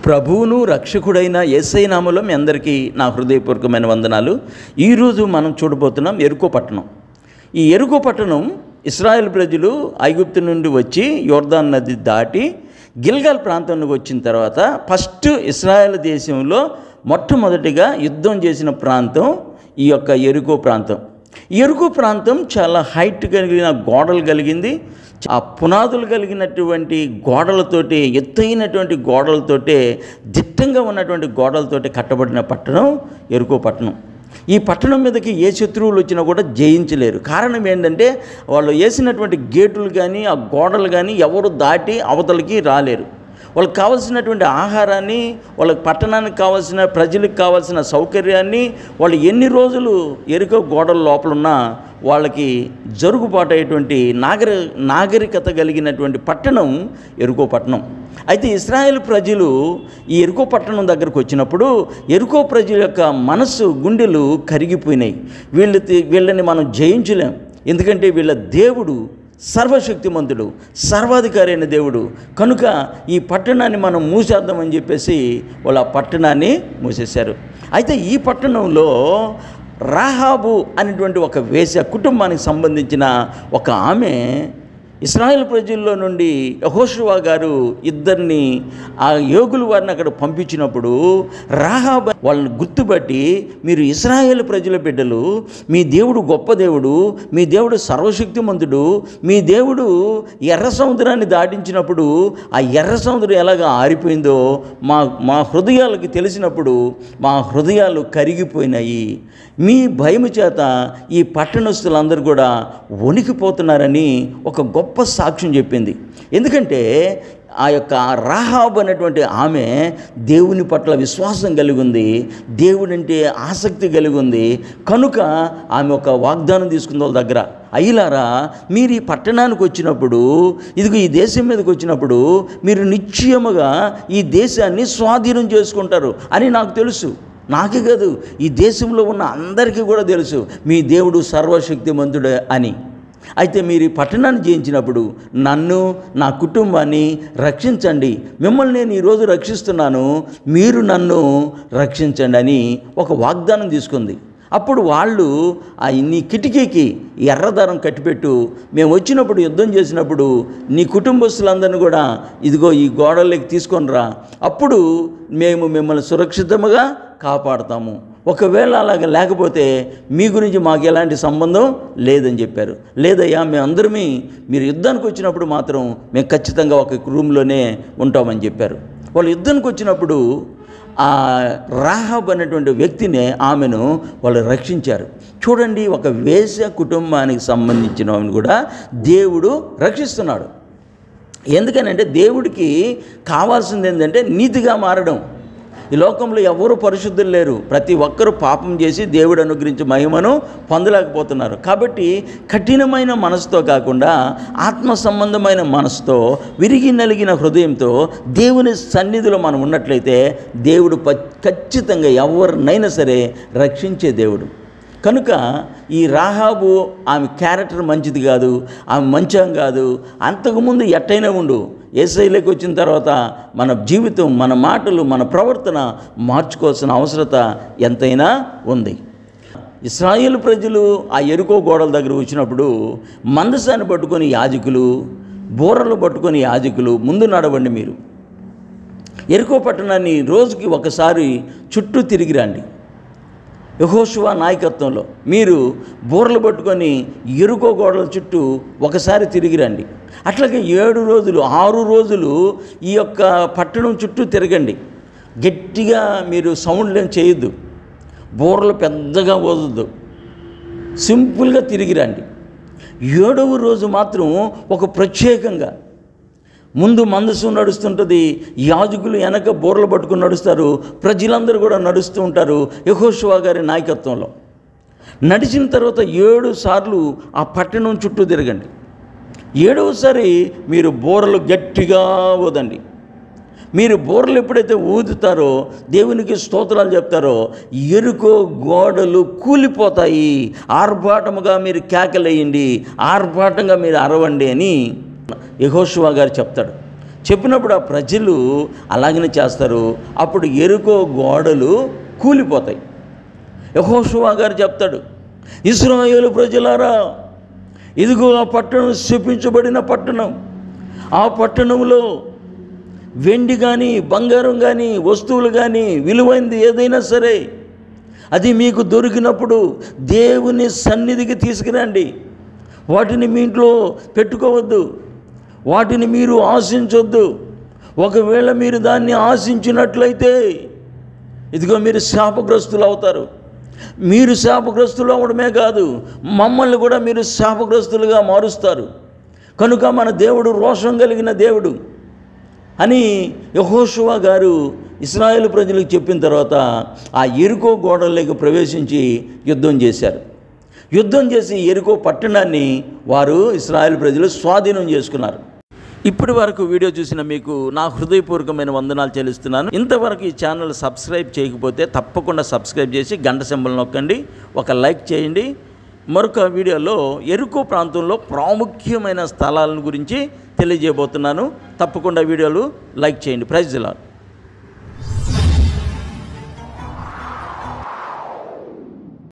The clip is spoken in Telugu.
ప్రభువును రక్షకుడైన యేసయ్య నామములో మీ అందరికీ నా హృదయపూర్వకమైన వందనాలు. ఈరోజు మనం చూడబోతున్నాం యెరికో పట్టణం. ఈ యెరికో పట్టణం ఇశ్రాయేల్ ప్రజలు ఐగుప్తు నుండి వచ్చి యోర్దాను నది దాటి గిల్గాల్ ప్రాంతానికి వచ్చిన తర్వాత ఫస్ట్ ఇశ్రాయేల్ దేశంలో మొట్టమొదటిగా యుద్ధం చేసిన ప్రాంతం ఈ యొక్క యెరికో ప్రాంతం. యెరికో ప్రాంతం చాలా హైట్ కలిగిన గోడలు కలిగింది. ఆ పునాదులు కలిగినటువంటి గోడలతోటి, ఎత్తైనటువంటి గోడలతోటే, దిట్టంగా ఉన్నటువంటి గోడలతోటి కట్టబడిన పట్టణం యెరికో పట్టణం. ఈ పట్టణం మీదకి ఏ శత్రువులు వచ్చినా కూడా జయించలేరు. కారణం ఏంటంటే వాళ్ళు వేసినటువంటి గేటులు కానీ ఆ గోడలు కానీ ఎవరు దాటి అవతలికి రాలేరు. వాళ్ళకి కావాల్సినటువంటి ఆహారాన్ని, వాళ్ళకి పట్టణానికి కావాల్సిన, ప్రజలకు కావాల్సిన సౌకర్యాన్ని వాళ్ళు ఎన్ని రోజులు యెరికో గోడల లోపలున్నా వాళ్ళకి జరుగుబాటయ్యేటువంటి నాగరికత కలిగినటువంటి పట్టణం యెరికో పట్టణం. అయితే ఇశ్రాయేల్ ప్రజలు ఈ యెరికో పట్టణం దగ్గరకు వచ్చినప్పుడు యెరికో ప్రజల యొక్క మనసు, గుండెలు కరిగిపోయినాయి. వీళ్ళని మనం జయించలేం, ఎందుకంటే వీళ్ళ దేవుడు సర్వశక్తిమంతుడు, సర్వాధికారి అయిన దేవుడు. కనుక ఈ పట్టణాన్ని మనం మూసేద్దామని చెప్పేసి వాళ్ళు ఆ పట్టణాన్ని మూసేశారు. అయితే ఈ పట్టణంలో రాహాబు అనేటువంటి ఒక వేశ్య కుటుంబానికి సంబంధించిన ఒక ఆమె ఇశ్రాయేల్ ప్రజల్లో నుండి యెహోషువ గారు ఇద్దరిని, ఆ యోగులు వారిని అక్కడ పంపించినప్పుడు రాహాబు వాళ్ళని గుర్తుపట్టి, మీరు ఇశ్రాయేల్ ప్రజల బిడ్డలు, మీ దేవుడు గొప్ప దేవుడు, మీ దేవుడు సర్వశక్తిమంతుడు, మీ దేవుడు ఎర్ర సముద్రాన్ని దాటించినప్పుడు ఆ ఎర్ర సముద్రం ఎలాగా ఆరిపోయిందో మా హృదయాలకి తెలిసినప్పుడు మా హృదయాలు కరిగిపోయినాయి. మీ భయము చేత ఈ పట్టణస్తులందరూ కూడా వణికిపోతున్నారని ఒక గొప్ప సాక్ష్యం చెప్పింది. ఎందుకంటే ఆ యొక్క రాహాబు అనేటువంటి ఆమె దేవుని పట్ల విశ్వాసం కలిగి ఉంది, దేవుడంటే ఆసక్తి కలిగి ఉంది. కనుక ఆమె ఒక వాగ్దానం తీసుకుంది వాళ్ళ దగ్గర, అయ్యలారా, మీరు ఈ పట్టణానికి వచ్చినప్పుడు, ఇదిగో ఈ దేశం మీదకి వచ్చినప్పుడు మీరు నిశ్చయముగా ఈ దేశాన్ని స్వాధీనం చేసుకుంటారు అని నాకు తెలుసు. నాకే కాదు, ఈ దేశంలో ఉన్న అందరికీ కూడా తెలుసు మీ దేవుడు సర్వశక్తిమంతుడే అని. అయితే మీరు ఈ పట్టణాన్ని జయించినప్పుడు నన్ను, నా కుటుంబాన్ని రక్షించండి, మిమ్మల్ని నేను ఈరోజు రక్షిస్తున్నాను, మీరు నన్ను రక్షించండి అని ఒక వాగ్దానం తీసుకుంది. అప్పుడు వాళ్ళు నీ కిటికీకి ఎర్రదారం కట్టిపెట్టు, మేము వచ్చినప్పుడు యుద్ధం చేసినప్పుడు నీ కుటుంబస్తులందరినీ కూడా ఇదిగో ఈ గోడలకి తీసుకొని రా, అప్పుడు మేము మిమ్మల్ని సురక్షితంగా కాపాడుతాము. ఒకవేళ అలాగ లేకపోతే మీ గురించి మాకు ఎలాంటి సంబంధం లేదని చెప్పారు. లేదయ్యా, మేమందరమీ మీరు యుద్ధానికి వచ్చినప్పుడు మాత్రం మేము ఖచ్చితంగా ఒక రూమ్లోనే ఉంటామని చెప్పారు. వాళ్ళు యుద్ధానికి వచ్చినప్పుడు ఆ రాహాబ్ అనేటువంటి వ్యక్తిని, ఆమెను వాళ్ళు రక్షించారు. చూడండి, ఒక వేశ్య కుటుంబానికి సంబంధించిన కూడా దేవుడు రక్షిస్తున్నాడు. ఎందుకనంటే దేవుడికి కావాల్సింది ఏంటంటే నీతిగా మారడం. ఈ లోకంలో ఎవరు పరిశుద్ధులు లేరు, ప్రతి ఒక్కరూ పాపం చేసి దేవుడు అనుగ్రహించే మహిమను పొందలేకపోతున్నారు. కాబట్టి కఠినమైన మనసుతో కాకుండా ఆత్మ సంబంధమైన మనసుతో, విరిగి నలిగిన హృదయంతో దేవుని సన్నిధిలో మనం ఉన్నట్లయితే దేవుడు ఖచ్చితంగా ఎవరినైనా సరే రక్షించే దేవుడు. కనుక ఈ రాహాబు ఆమె క్యారెక్టర్ మంచిది కాదు, ఆమె మంచం కాదు. అంతకుముందు ఎట్టయినా ఉండు, యేసయ్యలోకి వచ్చిన తర్వాత మన జీవితం, మన మాటలు, మన ప్రవర్తన మార్చుకోవాల్సిన అవసరత ఎంతైనా ఉంది. ఇశ్రాయేలు ప్రజలు ఆ యెరికో గోడల దగ్గర వచ్చినప్పుడు మందసాన్ని పట్టుకొని యాజకులు, బూరలు పట్టుకొని యాజకులు, ముందు నడవండి, మీరు యెరికో పట్టణాన్ని రోజుకి ఒకసారి చుట్టూ తిరిగి రండి. యెహోషువ నాయకత్వంలో మీరు బూరలు పట్టుకొని యెరికో గోడల చుట్టూ ఒకసారి తిరిగి రండి. అట్లాగే 7 రోజులు, 6 రోజులు ఈ యొక్క పట్టణం చుట్టూ తిరగండి. గట్టిగా మీరు సౌండ్లు ఏం చేయొద్దు, బూరలు పెద్దగా వదలద్దు, సింపుల్గా తిరిగి రండి. 7వ రోజు మాత్రం ఒక ప్రత్యేకంగా, ముందు మందసం నడుస్తుంటుంది, యాజకులు వెనక బూరలు పట్టుకుని నడుస్తారు, ప్రజలందరూ కూడా నడుస్తూ ఉంటారు యెహోషువ గారి నాయకత్వంలో. నడిచిన తర్వాత 7 సార్లు ఆ పట్టణం చుట్టూ తిరగండి. 7వసారి మీరు బూరలు గట్టిగా ఊదండి. మీరు బూరలు ఎప్పుడైతే ఊదుతారో, దేవునికి స్తోత్రాలు చెప్తారో, యెరికో గోడలు కూలిపోతాయి. ఆర్భాటముగా మీరు కేకలేయండి, ఆర్భాటంగా మీరు అరవండి అని యెహోషువ గారు చెప్తాడు. చెప్పినప్పుడు ఆ ప్రజలు అలాగనే చేస్తారు. అప్పుడు యెరికో గోడలు కూలిపోతాయి. యెహోషువ గారు చెప్తాడు, ఇశ్రాయేలు ప్రజలారా, ఇదిగో ఆ పట్టణం శపించబడిన పట్టణం. ఆ పట్టణంలో వెండి కానీ బంగారం కానీ వస్తువులు కానీ విలువైనది ఏదైనా సరే అది మీకు దొరికినప్పుడు దేవుని సన్నిధికి తీసుకురండి. వాటిని మీ ఇంట్లో పెట్టుకోవద్దు, వాటిని మీరు ఆశించొద్దు. ఒకవేళ మీరు దాన్ని ఆశించినట్లయితే ఇదిగో మీరు శాపగ్రస్తులు అవుతారు. మీరు శాపగ్రస్తులు అవడమే కాదు, మమ్మల్ని కూడా మీరు శాపగ్రస్తులుగా మారుస్తారు. కనుక మన దేవుడు రోషం కలిగిన దేవుడు అని యెహోషువ గారు ఇశ్రాయేలు ప్రజలకు చెప్పిన తర్వాత ఆ యెరికో గోడల్లోకి ప్రవేశించి యుద్ధం చేశారు. యుద్ధం చేసి యెరికో పట్టణాన్ని వారు ఇశ్రాయేలు ప్రజలు స్వాధీనం చేసుకున్నారు. ఇప్పటి వరకు వీడియో చూసిన మీకు నా హృదయపూర్వకమైన వందనాలు చెల్లిస్తున్నాను. ఇంతవరకు ఈ ఛానల్ సబ్స్క్రైబ్ చేయకపోతే తప్పకుండా సబ్స్క్రైబ్ చేసి గంట సింబల్ నొక్కండి, ఒక లైక్ చేయండి. మరొక వీడియోలో యెరికో ప్రాంతంలో ప్రాముఖ్యమైన స్థలాలను గురించి తెలియజేయబోతున్నాను. తప్పకుండా వీడియోలు లైక్ చేయండి. Praise the lord.